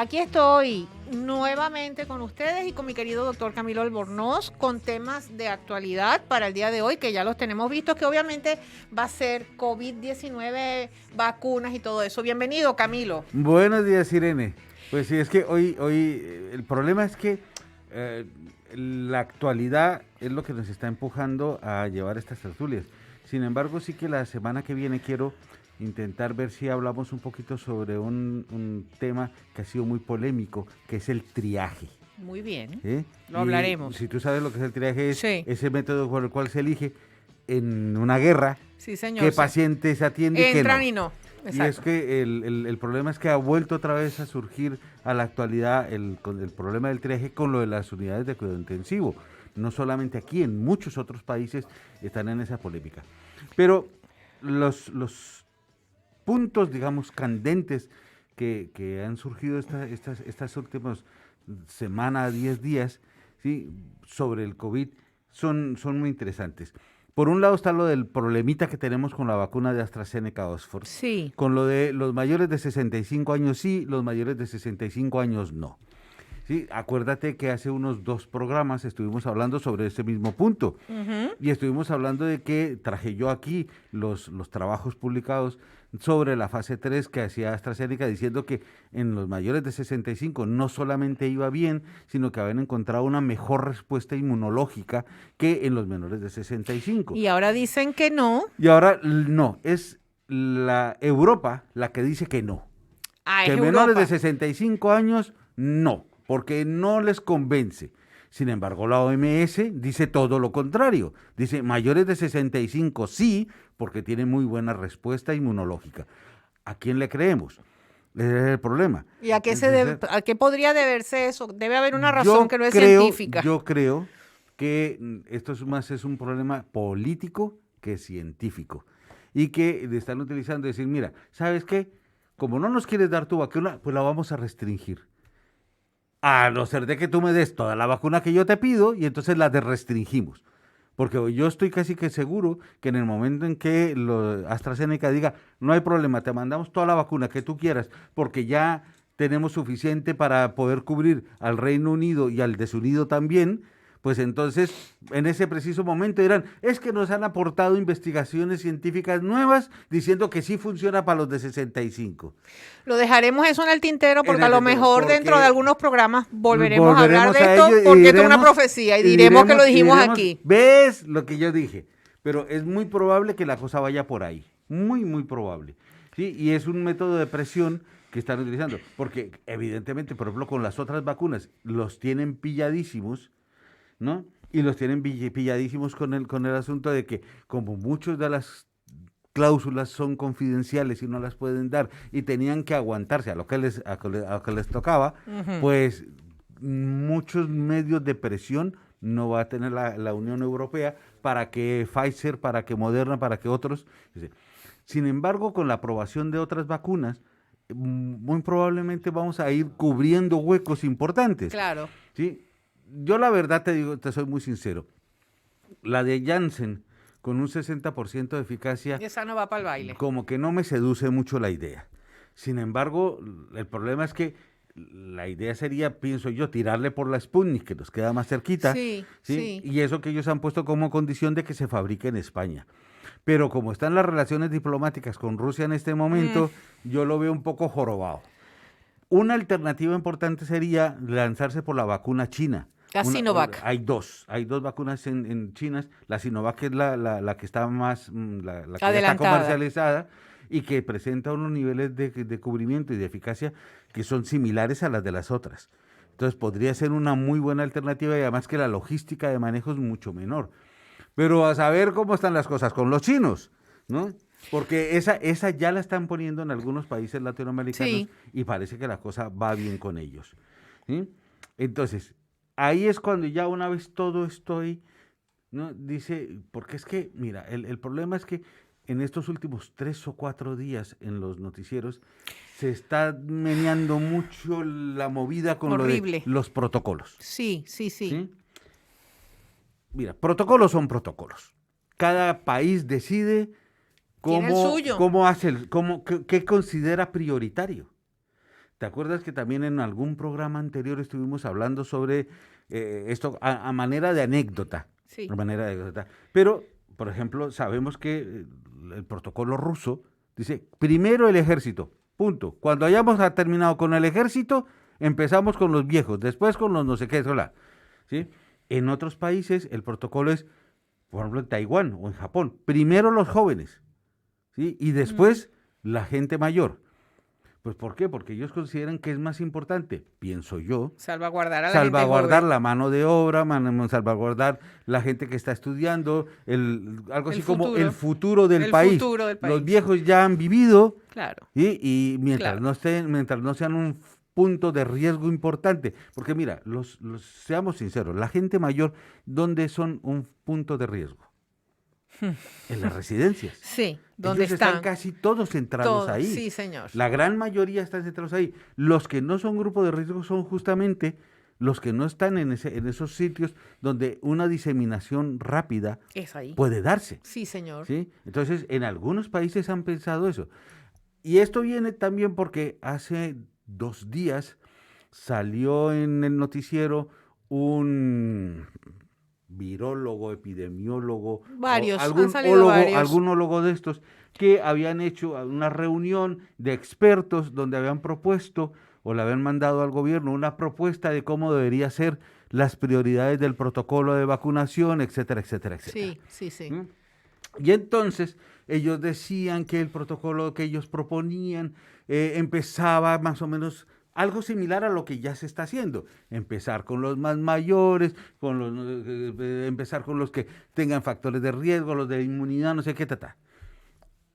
aquí estoy nuevamente con ustedes y con mi querido doctor Camilo Albornoz con temas de actualidad para el día de hoy, que ya los tenemos vistos, que obviamente va a ser COVID-19, vacunas y todo eso. Bienvenido, Camilo. Buenos días, Irene. Pues sí, es que hoy el problema es que la actualidad es lo que nos está empujando a llevar estas tertulias. Sin embargo, sí que la semana que viene quiero intentar ver si hablamos un poquito sobre un tema que ha sido muy polémico, que es el triaje. Muy bien, Lo hablaremos. Si tú sabes lo que es el triaje, es Sí. ese método por el cual se elige en una guerra Sí, señor. qué Sí. pacientes se atiende y qué Entran no. y no. Y es que el problema es que ha vuelto otra vez a surgir a la actualidad el problema del triaje con lo de las unidades de cuidado intensivo. No solamente aquí, en muchos otros países están en esa polémica. Pero los puntos, digamos, candentes que han surgido estas últimas semanas, 10 días, ¿sí?, sobre el COVID son muy interesantes. Por un lado está lo del problemita que tenemos con la vacuna de AstraZeneca Oxford. Sí. Con lo de los mayores de 65 años sí, los mayores de 65 años no. Sí, acuérdate que hace unos 2 programas estuvimos hablando sobre ese mismo punto. Y estuvimos hablando de que traje yo aquí los trabajos publicados sobre la fase 3 que hacía AstraZeneca, diciendo que en los mayores de 65 no solamente iba bien, sino que habían encontrado una mejor respuesta inmunológica que en los menores de 65. Y ahora dicen que no. Y ahora no, es la Europa la que dice que no. Ah, Que es menores Europa. de 65 años, no, porque no les convence. Sin embargo, la OMS dice todo lo contrario. Dice mayores de 65 sí, porque tienen muy buena respuesta inmunológica. ¿A quién le creemos? Ese es el problema. ¿Y a qué, Entonces, a qué podría deberse eso? Debe haber una razón que no es científica. Yo creo que esto es un problema político que científico. Y que le están utilizando decir, mira, ¿sabes qué? Como no nos quieres dar tu vacuna, pues la vamos a restringir. A no ser de que tú me des toda la vacuna que yo te pido y entonces la restringimos. Porque yo estoy casi que seguro que en el momento en que AstraZeneca diga, no hay problema, te mandamos toda la vacuna que tú quieras, porque ya tenemos suficiente para poder cubrir al Reino Unido y al desunido también, pues entonces en ese preciso momento dirán, es que nos han aportado investigaciones científicas nuevas diciendo que sí funciona para los de 65. Lo dejaremos eso en el tintero porque a lo mejor dentro de algunos programas volveremos a hablar de esto porque esto es una profecía y diremos que lo dijimos aquí. ¿Ves lo que yo dije? Pero es muy probable que la cosa vaya por ahí, muy, muy probable. ¿Sí? Y es un método de presión que están utilizando, porque evidentemente, por ejemplo, con las otras vacunas los tienen pilladísimos, ¿no? Y los tienen pilladísimos con el asunto de que como muchos de las cláusulas son confidenciales y no las pueden dar y tenían que aguantarse a lo que les tocaba, pues muchos medios de presión no va a tener la Unión Europea para que Pfizer, para que Moderna, para que otros. Sin embargo, con la aprobación de otras vacunas, muy probablemente vamos a ir cubriendo huecos importantes. Claro. ¿Sí? Yo la verdad te digo, te soy muy sincero, la de Janssen con un 60% de eficacia, esa no va para el baile. Como que no me seduce mucho la idea. Sin embargo, el problema es que la idea sería, pienso yo, tirarle por la Sputnik, que nos queda más cerquita, sí. Y eso que ellos han puesto como condición de que se fabrique en España. Pero como están las relaciones diplomáticas con Rusia en este momento, yo lo veo un poco jorobado. Una alternativa importante sería lanzarse por la vacuna china. La Sinovac. Hay dos vacunas en China. La Sinovac es la que está más, la que ya está comercializada y que presenta unos niveles de cubrimiento y de eficacia que son similares a las de las otras. Entonces podría ser una muy buena alternativa y además que la logística de manejo es mucho menor. Pero a saber cómo están las cosas con los chinos, ¿no? Porque esa ya la están poniendo en algunos países latinoamericanos y parece que la cosa va bien con ellos. ¿Sí? Entonces, ahí es cuando ya una vez todo esto ahí, ¿no? Dice, porque es que, mira, el problema es que en estos últimos 3 o 4 días en los noticieros se está meneando mucho la movida con lo de los protocolos. Sí. Mira, protocolos son protocolos. Cada país decide qué considera prioritario. ¿Te acuerdas que también en algún programa anterior estuvimos hablando sobre esto a manera de anécdota? Sí. A manera de anécdota. Pero, por ejemplo, sabemos que el protocolo ruso dice, primero el ejército, punto. Cuando hayamos terminado con el ejército, empezamos con los viejos, después con los no sé qué, ¿sí? En otros países el protocolo es, por ejemplo, en Taiwán o en Japón, primero los jóvenes, ¿sí? Y después la gente mayor. Pues ¿por qué? Porque ellos consideran que es más importante, pienso yo, salvaguardar a la salvaguardar gente la mano de obra, salvaguardar la gente que está estudiando, algo así como el futuro del país. Futuro del país. Los viejos ya han vivido, claro. y mientras no sean un punto de riesgo importante, porque mira, seamos sinceros, la gente mayor, ¿dónde son un punto de riesgo? En las residencias. Sí, ¿dónde están casi todos centrados ahí. Sí, señor. La gran mayoría están centrados ahí. Los que no son grupo de riesgo son justamente los que no están en esos sitios donde una diseminación rápida puede darse. Sí, señor. ¿Sí? Entonces, en algunos países han pensado eso. Y esto viene también porque hace 2 días salió en el noticiero un virólogo, epidemiólogo, varios, algún ólogo de estos que habían hecho una reunión de expertos donde habían propuesto o le habían mandado al gobierno una propuesta de cómo debería ser las prioridades del protocolo de vacunación, etcétera, etcétera, etcétera. Sí. ¿Mm? Y entonces ellos decían que el protocolo que ellos proponían empezaba más o menos algo similar a lo que ya se está haciendo. Empezar con los más mayores, empezar con los que tengan factores de riesgo, los de inmunidad, no sé qué,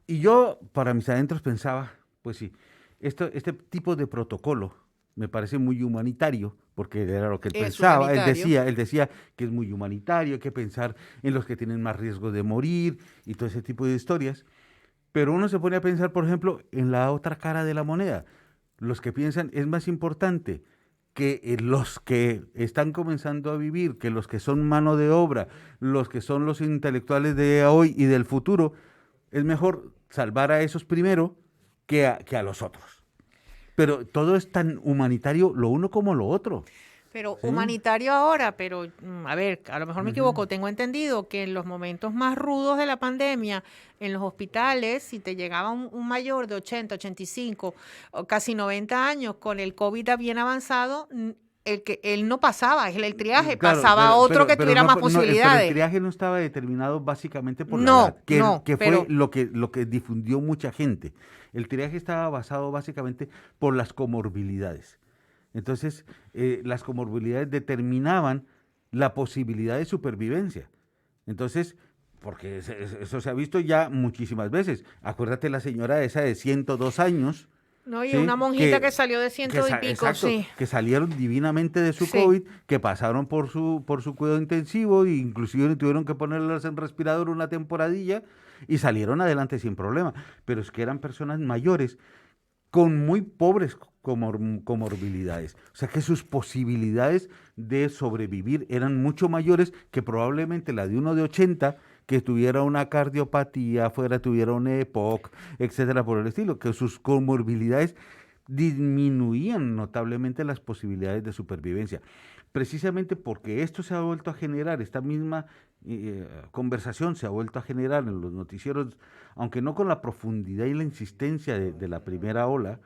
Y yo, para mis adentros, pensaba, pues sí, este tipo de protocolo me parece muy humanitario, porque era lo que él pensaba. Él decía que es muy humanitario, hay que pensar en los que tienen más riesgo de morir y todo ese tipo de historias. Pero uno se pone a pensar, por ejemplo, en la otra cara de la moneda. Los que piensan es más importante que los que están comenzando a vivir, que los que son mano de obra, los que son los intelectuales de hoy y del futuro, es mejor salvar a esos primero que a los otros. Pero todo es tan humanitario lo uno como lo otro. Pero humanitario ahora, pero a ver, a lo mejor me equivoco, tengo entendido que en los momentos más rudos de la pandemia, en los hospitales, si te llegaba un mayor de 80, 85 o casi 90 años con el COVID bien avanzado, él no pasaba, el triaje, pasaba otro que tuviera más posibilidades. Pero el triaje no estaba determinado básicamente por la edad, que fue lo que difundió mucha gente. El triaje estaba basado básicamente por las comorbilidades. Entonces, las comorbilidades determinaban la posibilidad de supervivencia. Entonces, porque eso se ha visto ya muchísimas veces. Acuérdate la señora esa de 102 años. No, y una monjita que salió de 100 y pico, exacto, que salieron divinamente de su COVID, que pasaron por su cuidado intensivo e inclusive tuvieron que ponerlas en respirador una temporadilla y salieron adelante sin problema. Pero es que eran personas mayores con muy pobres comorbilidades. O sea que sus posibilidades de sobrevivir eran mucho mayores que probablemente la de uno de 80 que tuviera una cardiopatía, tuviera un EPOC, etcétera, por el estilo, que sus comorbilidades disminuían notablemente las posibilidades de supervivencia. Precisamente porque esto se ha vuelto a generar, esta misma conversación se ha vuelto a generar en los noticieros, aunque no con la profundidad y la insistencia de la primera ola,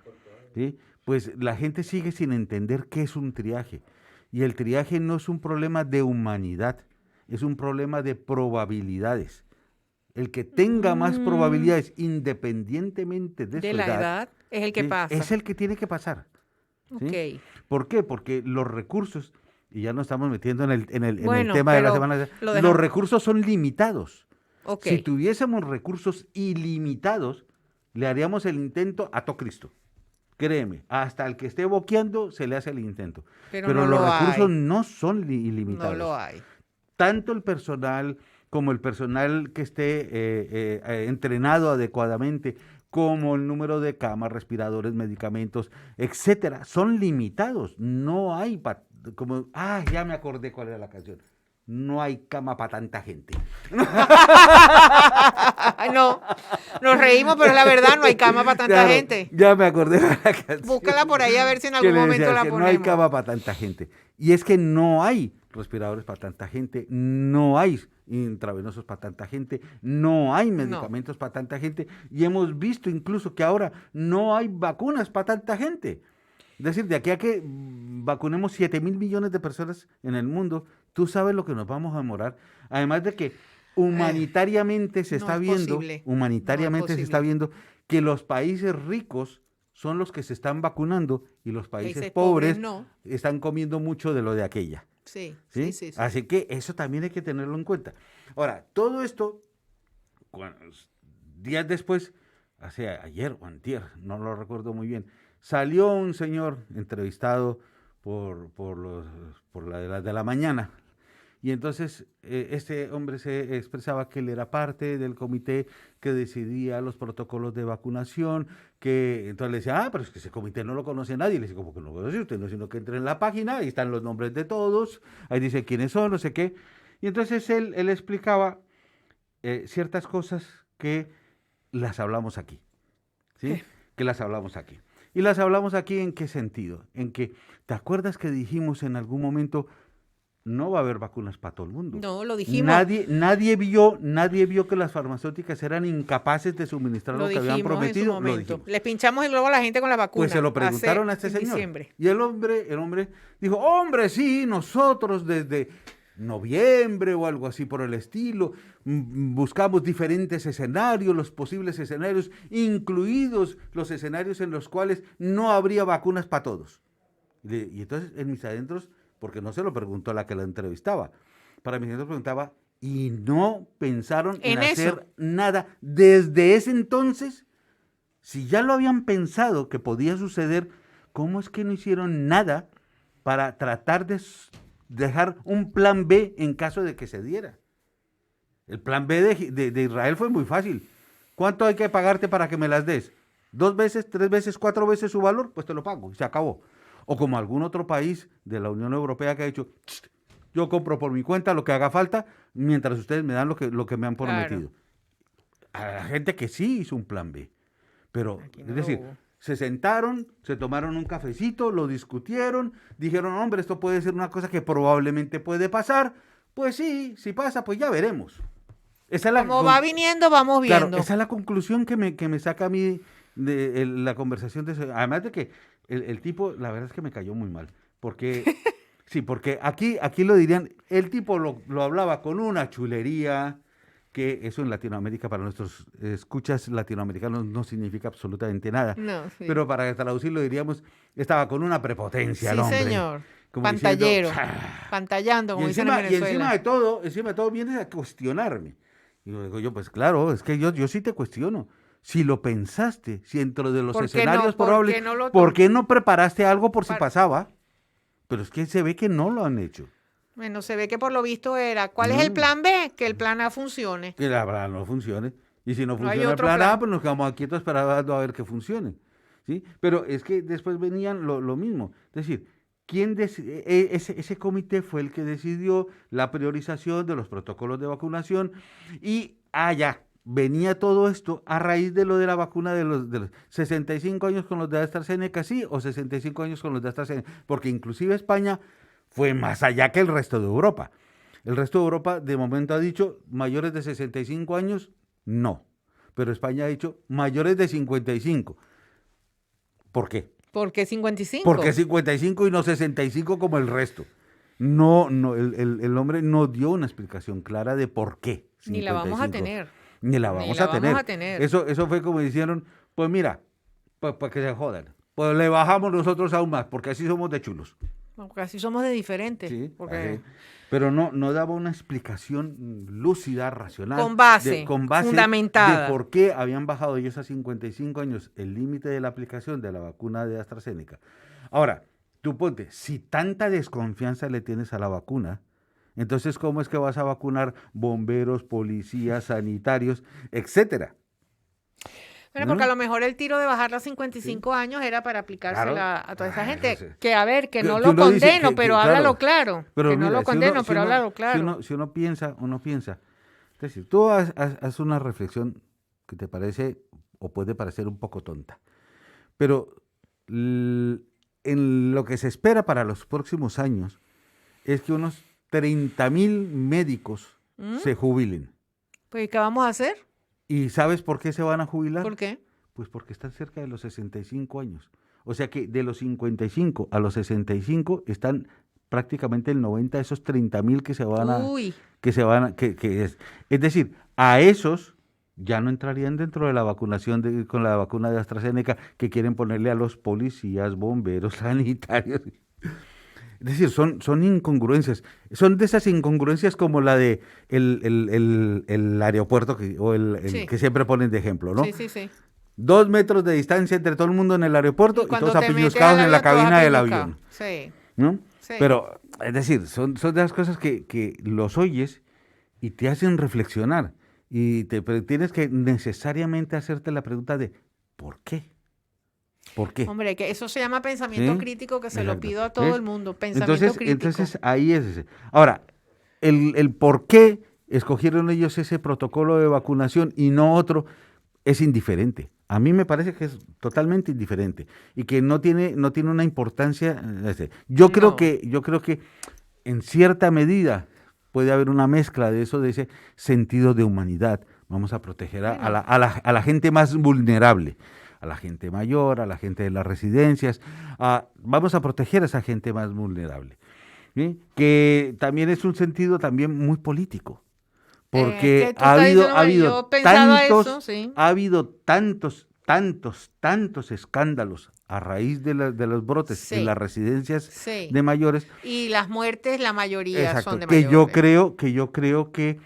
¿sí? Pues la gente sigue sin entender qué es un triaje. Y el triaje no es un problema de humanidad, es un problema de probabilidades. El que tenga más probabilidades, independientemente de su la edad, es el que pasa. Es el que tiene que pasar. ¿Sí? Okay. ¿Por qué? Porque los recursos, y ya nos estamos metiendo en el tema de la semana, los recursos son limitados. Okay. Si tuviésemos recursos ilimitados, le haríamos el intento a todo Cristo. Créeme, hasta el que esté boqueando se le hace el intento. Pero los recursos no son ilimitados. No lo hay. Tanto el personal como el personal que esté entrenado adecuadamente, como el número de camas, respiradores, medicamentos, etcétera, son limitados. No hay ya me acordé cuál era la canción. no hay cama para tanta gente. No, nos reímos, pero la verdad no hay cama para tanta gente. Ya me acordé de la canción. Búscala por ahí a ver si en algún momento la ponemos. No hay cama para tanta gente. Y es que no hay respiradores para tanta gente, no hay intravenosos para tanta gente, no hay medicamentos para tanta gente, y hemos visto incluso que ahora no hay vacunas para tanta gente. Es decir, de aquí a que vacunemos 7.000 millones de personas en el mundo, tú sabes lo que nos vamos a demorar. Además de que humanitariamente se está viendo, se está viendo que los países ricos son los que se están vacunando y los países pobres están comiendo mucho de lo de aquella. Sí. Así que eso también hay que tenerlo en cuenta. Ahora, todo esto, días después, ayer o antier, no lo recuerdo muy bien, salió un señor entrevistado por la de la mañana. Y entonces este hombre se expresaba que él era parte del comité que decidía los protocolos de vacunación, que entonces le decía, pero es que ese comité no lo conoce nadie. Y le dice, ¿cómo que no lo conoce usted? No, sino que entre en la página, ahí están los nombres de todos, ahí dice quiénes son, no sé qué. Y entonces él explicaba ciertas cosas que las hablamos aquí, ¿sí? Que las hablamos aquí. Y las hablamos aquí ¿en qué sentido? En que, ¿te acuerdas que dijimos en algún momento, no va a haber vacunas para todo el mundo? No, lo dijimos. Nadie vio que las farmacéuticas eran incapaces de suministrar lo que habían prometido. Lo dijimos. Les pinchamos el globo a la gente con la vacuna. Pues se lo preguntaron a este señor. Diciembre. Y el hombre dijo, hombre, sí, nosotros desde noviembre o algo así por el estilo, buscamos diferentes escenarios, los posibles escenarios, incluidos los escenarios en los cuales no habría vacunas para todos. Y entonces en mis adentros, porque no se lo preguntó a la que la entrevistaba, para mis adentros preguntaba, ¿y no pensaron en hacer nada desde ese entonces? Si ya lo habían pensado que podía suceder, ¿cómo es que no hicieron nada para tratar de dejar un plan B en caso de que se diera? El plan B de Israel fue muy fácil. ¿Cuánto hay que pagarte para que me las des? 2 veces, 3 veces, 4 veces su valor, pues te lo pago y se acabó. O como algún otro país de la Unión Europea que ha dicho, yo compro por mi cuenta lo que haga falta, mientras ustedes me dan lo que me han prometido. Claro. A la gente que sí hizo un plan B. Pero, es decir, se sentaron, se tomaron un cafecito, lo discutieron, dijeron, hombre, esto puede ser una cosa que probablemente puede pasar. Pues sí, si pasa, pues ya veremos. Como va viniendo, vamos viendo. Claro, esa es la conclusión que me saca a mí de la conversación de eso. Además de que el tipo, la verdad es que me cayó muy mal. Porque, porque aquí lo dirían, el tipo lo hablaba con una chulería, que eso en Latinoamérica, para nuestros escuchas latinoamericanos, no significa absolutamente nada. No, sí. Pero para traducirlo diríamos, estaba con una prepotencia el hombre. Sí, señor. Como pantallero, diciendo, pantallando, como dicen en Venezuela. Y encima de todo vienes a cuestionarme. Y digo yo, pues claro, es que yo sí te cuestiono. Si lo pensaste, si dentro de los escenarios probables, ¿por qué no preparaste algo por si pasaba? Pero es que se ve que no lo han hecho. Bueno, se ve que por lo visto era, ¿cuál es el plan B? Que el plan A funcione. Que el plan no funcione. Y si no funciona el plan A, pues nos quedamos quietos esperando a ver que funcione. ¿Sí? Pero es que después venían lo mismo. Es decir, ese comité fue el que decidió la priorización de los protocolos de vacunación y venía todo esto a raíz de lo de la vacuna de los 65 años con los de AstraZeneca, sí, o 65 años con los de AstraZeneca, porque inclusive España fue más allá que el resto de Europa. El resto de Europa de momento ha dicho mayores de 65 años, no, pero España ha dicho mayores de 55. ¿Por qué? ¿Por qué 55? Porque 55 y no 65 como el resto. No, el hombre no dio una explicación clara de por qué. 55. Ni la vamos a tener. Ni la vamos a tener. Eso fue como dijeron, pues mira, pues para que se jodan. Pues le bajamos nosotros aún más, porque así somos de chulos. Porque así somos de diferentes. Sí, pero no daba una explicación lúcida, racional. Con base fundamentada. De por qué habían bajado ellos a 55 años el límite de la aplicación de la vacuna de AstraZeneca. Ahora, tú ponte, si tanta desconfianza le tienes a la vacuna, entonces, ¿cómo es que vas a vacunar bomberos, policías, sanitarios, etcétera? Bueno, porque a lo mejor el tiro de bajar a 55 años era para aplicársela a toda esa gente. No sé. Que a ver, que no Que lo uno dice condeno, que, pero claro, háblalo claro. pero Que mira, no lo condeno, pero háblalo claro. Si uno piensa, es decir, tú haz una reflexión que te parece o puede parecer un poco tonta, pero en lo que se espera para los próximos años es que unos 30.000 médicos se jubilen. Pues, ¿qué vamos a hacer? ¿Y sabes por qué se van a jubilar? ¿Por qué? Pues porque están cerca de los 65 años. O sea que de los 55 a los 65 están prácticamente el 90 de esos 30.000 que se van a... Uy. Es decir, a esos ya no entrarían dentro de la vacunación con la vacuna de AstraZeneca que quieren ponerle a los policías, bomberos, sanitarios. Es decir, son incongruencias. Son de esas incongruencias como la de el aeropuerto Sí. que siempre ponen de ejemplo, ¿no? Sí, sí, sí. 2 metros de distancia entre todo el mundo en el aeropuerto y cuando todos te apiñuscados metes al en la avión, todos cabina del apiñuscados. avión, Sí, ¿no? sí. Pero, es decir, son de las cosas que los oyes y te hacen reflexionar. Pero tienes que necesariamente hacerte la pregunta de ¿por qué? ¿Por qué? Hombre, que eso se llama pensamiento ¿Sí? crítico, que se lo Exacto. pido a todo ¿Ves? el mundo. Pensamiento crítico. Entonces ahí es ese. Ahora, el por qué escogieron ellos ese protocolo de vacunación y no otro es indiferente. A mí me parece que es totalmente indiferente y que no tiene una importancia. Yo creo No. que en cierta medida puede haber una mezcla de eso, de ese sentido de humanidad. Vamos a proteger a la gente más vulnerable, a la gente mayor, a la gente de las residencias. Vamos a proteger a esa gente más vulnerable. ¿Sí? Que también es un sentido también muy político. Porque ha habido tantos escándalos a raíz de los brotes Sí. en las residencias Sí. de mayores. Y las muertes, la mayoría Exacto, son de que mayores. yo creo que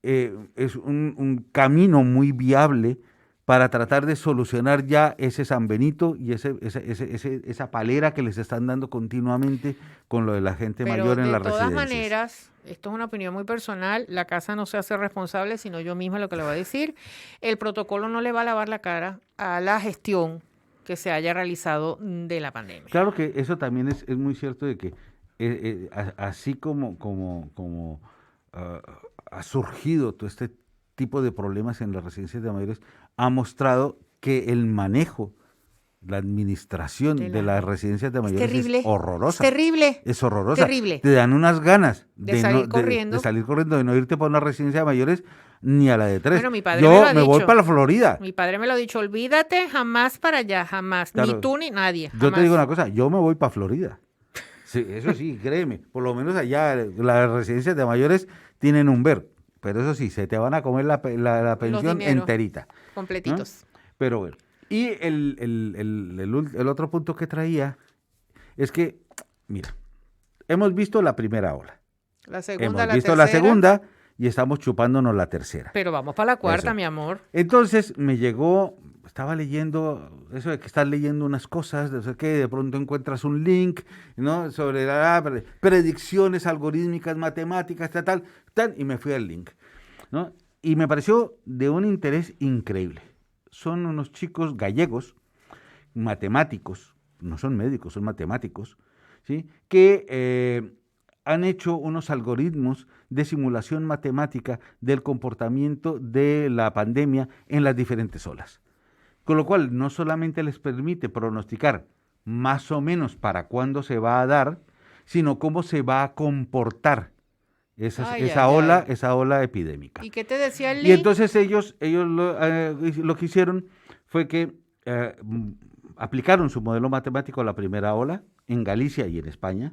es un camino muy viable para tratar de solucionar ya ese San Benito y esa palera que les están dando continuamente con lo de la gente mayor en las Pero de todas residencias. maneras, esto es una opinión muy personal, la casa no se hace responsable, sino yo misma lo que le voy a decir. El protocolo no le va a lavar la cara a la gestión que se haya realizado de la pandemia. Claro que eso también es muy cierto de que así como ha surgido todo este tipo de problemas en las residencias de mayores, ha mostrado que el manejo, la administración de las residencias de mayores terrible, es horrorosa. Es terrible. Es horrorosa. Terrible. Te dan unas ganas de salir corriendo, de no irte para una residencia de mayores ni a la de 3. Bueno, mi padre Yo me lo ha me voy dicho. para la Florida. Mi padre me lo ha dicho, olvídate jamás para allá, jamás. Claro. Ni tú ni nadie. Yo jamás. te digo una cosa, yo me voy para Florida. Sí, eso sí, créeme. Por lo menos allá las residencias de mayores tienen un ver. Pero eso sí, se te van a comer la pensión enterita. Completitos. ¿No? Pero bueno. Y el otro punto que traía es que, mira, hemos visto la primera ola. La segunda, hemos la visto tercera. la segunda y estamos chupándonos la tercera. Pero vamos para la cuarta, Eso. mi amor. Entonces me llegó, estaba leyendo, eso de que estás leyendo unas cosas, de eso que de pronto encuentras un link, ¿no? Sobre predicciones algorítmicas, matemáticas, tal, y me fui al link, ¿no? Y me pareció de un interés increíble. Son unos chicos gallegos, matemáticos, no son médicos, son matemáticos, ¿sí? Que han hecho unos algoritmos de simulación matemática del comportamiento de la pandemia en las diferentes olas. Con lo cual, no solamente les permite pronosticar más o menos para cuándo se va a dar, sino cómo se va a comportar esa ola epidémica. ¿Y qué te decía el link? Y entonces ellos lo que hicieron fue que aplicaron su modelo matemático a la primera ola en Galicia y en España,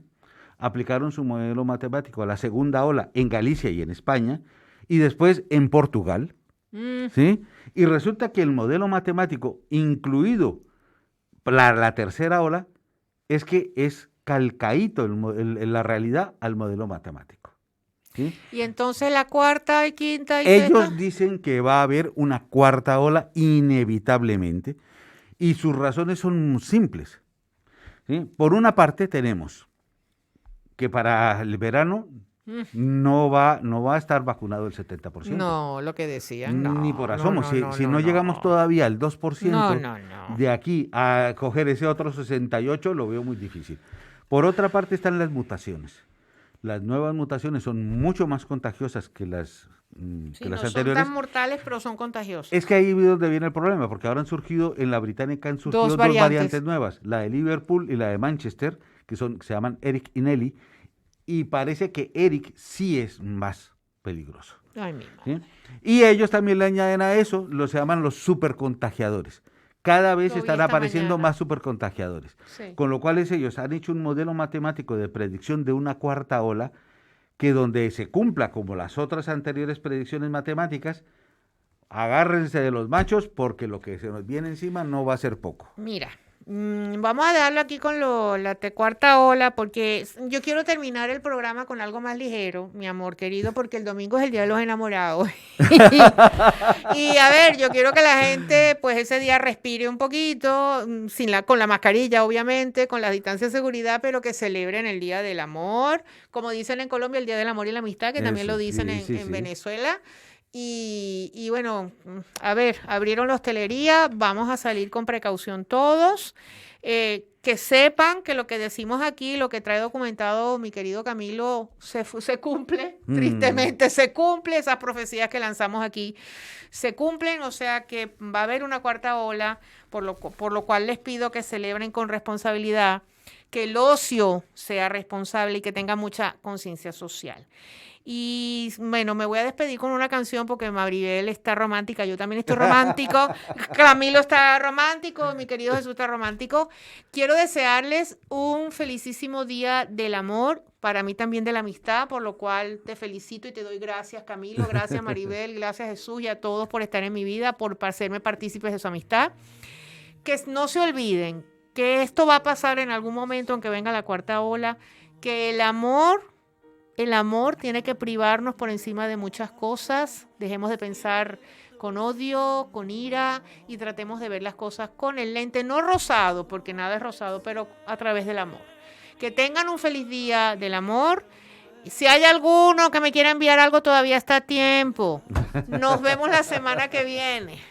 aplicaron su modelo matemático a la segunda ola en Galicia y en España, y después en Portugal, ¿sí? Y resulta que el modelo matemático, incluido la tercera ola, es que es calcaíto en la realidad al modelo matemático. ¿Sí? Y entonces la cuarta y quinta y ellos sexta. dicen que va a haber una cuarta ola inevitablemente, y sus razones son simples. ¿Sí? Por una parte tenemos que para el verano no va a estar vacunado el 70%. No, lo que decían, no. Ni por asomo. Si no llegamos todavía al 2%, de aquí a coger ese otro 68% lo veo muy difícil. Por otra parte están las mutaciones. Las nuevas mutaciones son mucho más contagiosas que las anteriores. Son tan mortales, pero son contagiosas. Es que ahí es donde viene el problema, porque ahora en la británica han surgido dos variantes nuevas, la de Liverpool y la de Manchester, que se llaman Eric y Nelly, y parece que Eric sí es más peligroso. Ay, mi madre. ¿Sí? Y ellos también le añaden a eso, se llaman los supercontagiadores. Cada vez están apareciendo más supercontagiadores. Sí. Con lo cual ellos han hecho un modelo matemático de predicción de una cuarta ola que donde se cumpla como las otras anteriores predicciones matemáticas, agárrense de los machos porque lo que se nos viene encima no va a ser poco. Mira, vamos a darlo aquí con la cuarta ola porque yo quiero terminar el programa con algo más ligero, mi amor querido, porque el domingo es el Día de los Enamorados. Y a ver, yo quiero que la gente pues ese día respire un poquito, con la mascarilla obviamente, con la distancia de seguridad, pero que celebren el Día del Amor, como dicen en Colombia, el Día del Amor y la Amistad, que también lo dicen en Venezuela. Y bueno, a ver, abrieron la hostelería, vamos a salir con precaución todos, que sepan que lo que decimos aquí, lo que trae documentado mi querido Camilo, se cumple, tristemente se cumple, esas profecías que lanzamos aquí se cumplen, o sea que va a haber una cuarta ola, por lo cual les pido que celebren con responsabilidad, que el ocio sea responsable y que tenga mucha conciencia social. Y bueno, me voy a despedir con una canción porque Maribel está romántica, yo también estoy romántico, Camilo está romántico, mi querido Jesús está romántico. Quiero desearles un felicísimo día del amor, para mí también de la amistad, por lo cual te felicito y te doy gracias, Camilo, gracias Maribel, gracias Jesús y a todos por estar en mi vida, por hacerme partícipes de su amistad. Que no se olviden que esto va a pasar en algún momento, aunque venga la cuarta ola, que el amor tiene que privarnos por encima de muchas cosas. Dejemos de pensar con odio, con ira y tratemos de ver las cosas con el lente, no rosado, porque nada es rosado, pero a través del amor. Que tengan un feliz día del amor. Si hay alguno que me quiera enviar algo, todavía está a tiempo. Nos vemos la semana que viene.